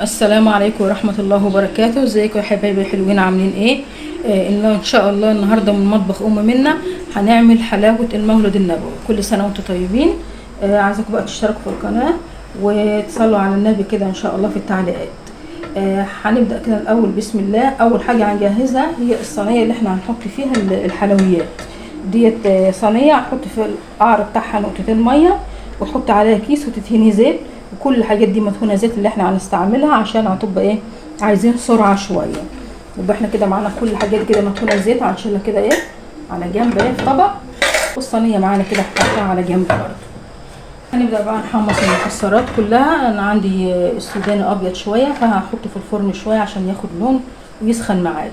السلام عليكم ورحمة الله وبركاته. ازيكم يا حبايبي الحلوين، عاملين ايه؟ ان شاء الله النهارده من مطبخ منا هنعمل حلاوة المولد النبوي. كل سنة وانتم طيبين. عايزاكم بقى تشتركوا في القناة وتصلوا على النبي كده ان شاء الله في التعليقات. هنبدأ كده الاول. بسم الله. اول حاجة هنجهزها هي الصينية اللي احنا هنحط فيها الحلويات ديت. صينية هنحط في القعر بتاعها نقطتين مية، وتحط عليها كيس وتدهني زيت، وكل الحاجات دي مدهونه زيت اللي احنا هنستعملها عشان هتبقى ايه، عايزين سرعه شويه. يبقى احنا كده معانا كل الحاجات كده مدهونه زيت، هنشيلها كده ايه على جنب ايه في طبق، والصينيه معانا كده هنحطها على جنب برضه. هنبدا بقى نحمص المكسرات كلها. انا عندي السوداني ابيض شويه، فهحطه في الفرن شويه عشان ياخد لون ويسخن معايا،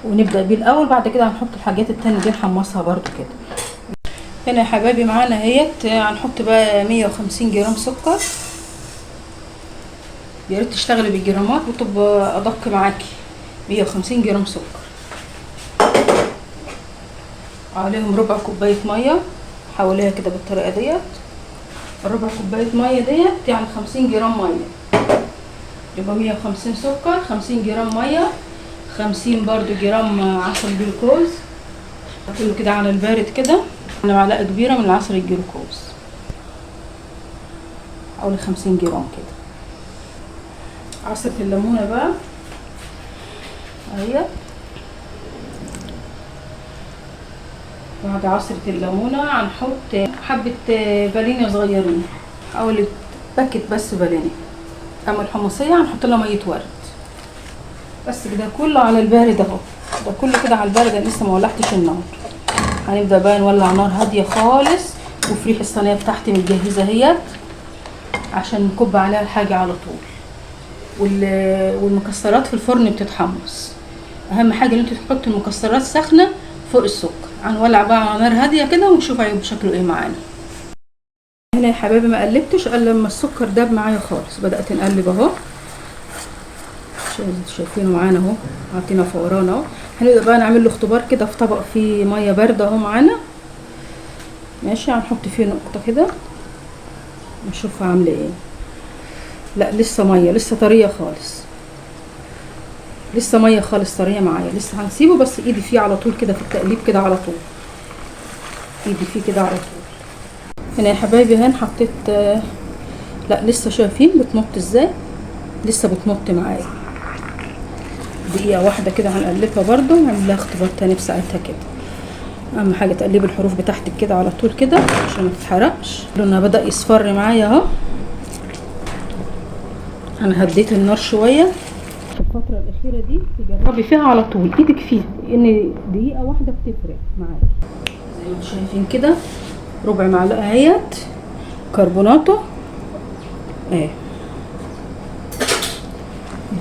ونبدا بيه الاول. بعد كده هنحط الحاجات التانية دي نحمصها برضه كده. هنا يا حبايبي معانا اهيت هنحط بقى 150 جرام سكر. يا ريت تشتغلي بالجرامات وتبقى ادق معاكي. 150 جرام سكر، عليهم ربع كوبايه ميه. حوليها كده بالطريقه ديت. الربع كوبايه ميه ديت يعني 50 جرام ميه، يبقى 150 سكر، 50 جرام ميه، 50 برضو جرام عسل جلوكوز. كله كده على البارد كده، على معلقه كبيره من عسل الجلوكوز، حوالي 50 جرام كده. عصرة الليمونة بقى اهي. بعد عصرة الليمونة هنحط حبة فانيليا صغيرين، حوالي باكت بس فانيليا. اما الحمصية هنحط لها مية ورد بس كده. كله على البارد اهو، ده كله كده على البارد. انا لسه ما ولعتش النار. هنبدأ بقى نولع نار هادية خالص، وفريح الصينية بتاعتي متجهزة اهيت عشان نكب عليها الحاجة على طول. والمكسرات في الفرن بتتحمص. اهم حاجه ان انت تحطي المكسرات سخنه فوق السكر. هنولع بقى على نار هاديه كده ونشوف هيبقى شكله ايه معانا. هنا يا حبايبي ما قلبتش الا لما السكر داب معايا خالص. بدات نقلب اهو، شايفينه معانا اهو، عطينا فوران اهو. هنبدا بقى نعمل له اختبار كده في طبق فيه ميه بارده اهو معانا. ماشي، هنحط فيه نقطه كده نشوفها عامله ايه. لا لسه ميه، لسه طريه خالص، لسه ميه خالص طريه معايا. لسه هنسيبه بس ايدي فيه على طول كده في التقليب كده على طول، ايدي فيه كده على طول. هنا يا حبايبي هنا حطيت لا لسه شايفين بتمط ازاي، لسه بتمط معايا. دقيقه واحده كده هنقلبها برده، نعمل لها اختبار تاني بساعتها كده. اهم حاجه تقلبي الحروف بتاعتك كده على طول كده عشان ما تتحرقش. لونها بدا يصفر معايا اهو. انا هديت النار شويه. في الفترة الأخيرة دي تجربي فيها على طول، ايدك فيها، لأن دقيقة واحدة بتفرق معاكي. زي ما انتم شايفين كده، ربع معلقة اهيت كربوناتو اهي.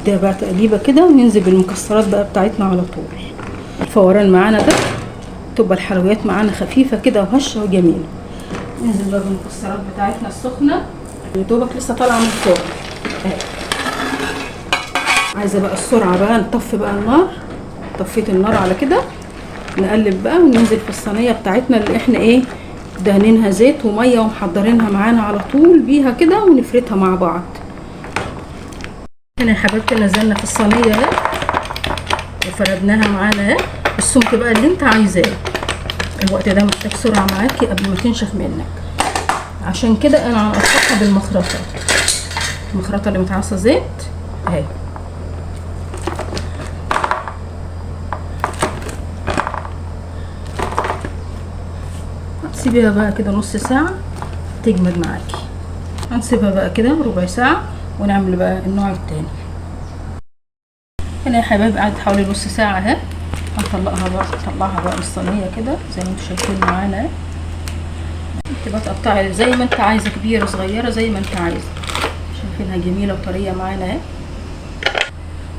نديها بقى تقليبة كده وننزل بالمكسرات بقى بتاعتنا على طول. الفوران معانا ده تبقى الحلويات معانا خفيفة كده وهشة وجميلة. ننزل بقى بالمكسرات بتاعتنا السخنة يا دوبك لسه طالعة من الفرن اهي. عايزه بقى السرعه بقى، نطفي بقى النار. طفيت النار على كده، نقلب بقى وننزل في الصينيه بتاعتنا اللي احنا ايه دهنينها زيت وميه ومحضرينها معانا على طول بيها كده، ونفردها مع بعض. هنا يا حبيبتي نزلنا في الصينيه اهي وفردناها معانا اهي. السمك بقى اللي انت عايزاه. الوقت ده محتاج سرعه معاكي قبل ما تنشف منك، عشان كده انا هنقطعها بالمخرطه. المخرطه اللي متعصه زيت اهي. سيبيها بقى كده نص ساعة تجمد معاكي. هنسيبها بقى كده ربع ساعة ونعمل بقى النوع التاني. هنا يا حبايبي قعدت حوالي نص ساعة اهي. هنطلعها بقى من الصينية كده زي ما انتم شايفين معانا اهي. انت بقى تقطعي زي ما انت عايزة، كبيرة صغيرة زي ما انت عايزة. شايفينها جميلة وطرية معانا اهي.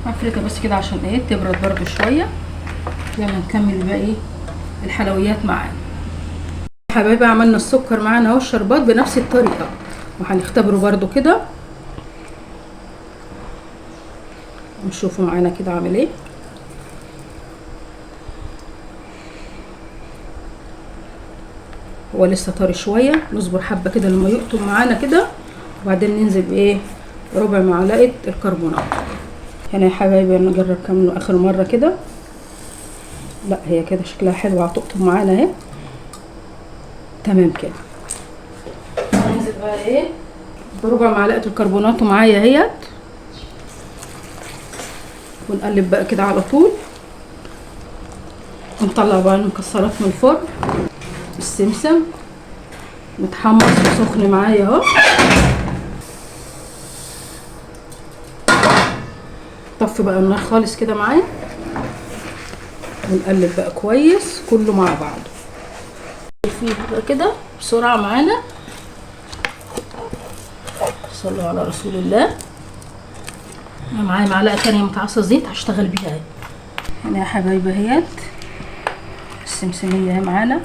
هفركها بس كده عشان ايه تبرد برضو شوية. يلا نكمل بقى ايه الحلويات معانا. حبايبي عملنا السكر معانا اهو، الشربات بنفس الطريقه، وهنختبره برضو كده نشوفه معانا كده عامل ايه. هو لسه طري شويه، نصبر حبه كده لما يقطم معانا كده، وبعدين ننزل بايه ربع معلقه الكربونات. هنا يا حبايبي نجرب كمان اخر مره كده. لا هي كده شكلها حلو، هتقطب معانا اهي تمام كده. هننزل بقى ايه بربع معلقه الكربونات معايا اهيت، ونقلب بقى كده على طول. ونطلع بقى المكسرات من الفرن. السمسم متحمص وسخن معايا اهو. طفي بقى النار خالص كده معايا، ونقلب بقى كويس كله مع بعضه. فيه بقى كده بسرعه معانا. صلوا على رسول الله. انا معايا معلقه تانية متعصص زيت هشتغل بيها اهي. هنا يا حبايبي اهيت السمسميه اهي معانا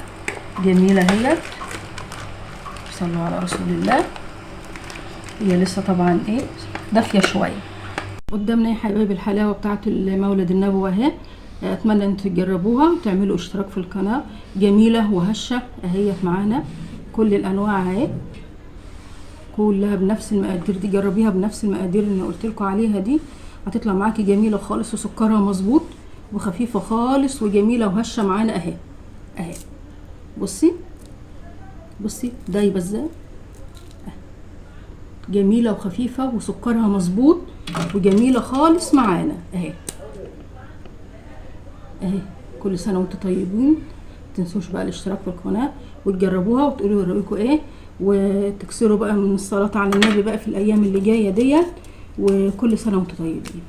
جميله اهيت. صلوا على رسول الله. هي لسه طبعا ايه دافيه شويه. قدامنا يا حبايبي الحلاوه بتاعه المولد النبوي اهي. اتمنى ان تجربوها وتعملوا اشتراك في القناه. جميله وهشه اهيت معانا كل الانواع اهي كلها بنفس المقادير دي. جربيها بنفس المقادير اللي قلت لكم عليها دي، هتطلع معاكي جميله خالص وسكرها مظبوط وخفيفه خالص وجميله وهشه معانا اهي. اهي بصي بصي دايبه ازاي، جميله وخفيفه وسكرها مظبوط وجميله خالص معانا اهي. اهي كل سنه وانتم طيبين. متنسوش بقى الاشتراك في القناه وتجربوها وتقولوا رايكم ايه، وتكسروا بقى من الصلاه على النبي بقى في الايام اللي جايه ديت. وكل سنه وانتم طيبين.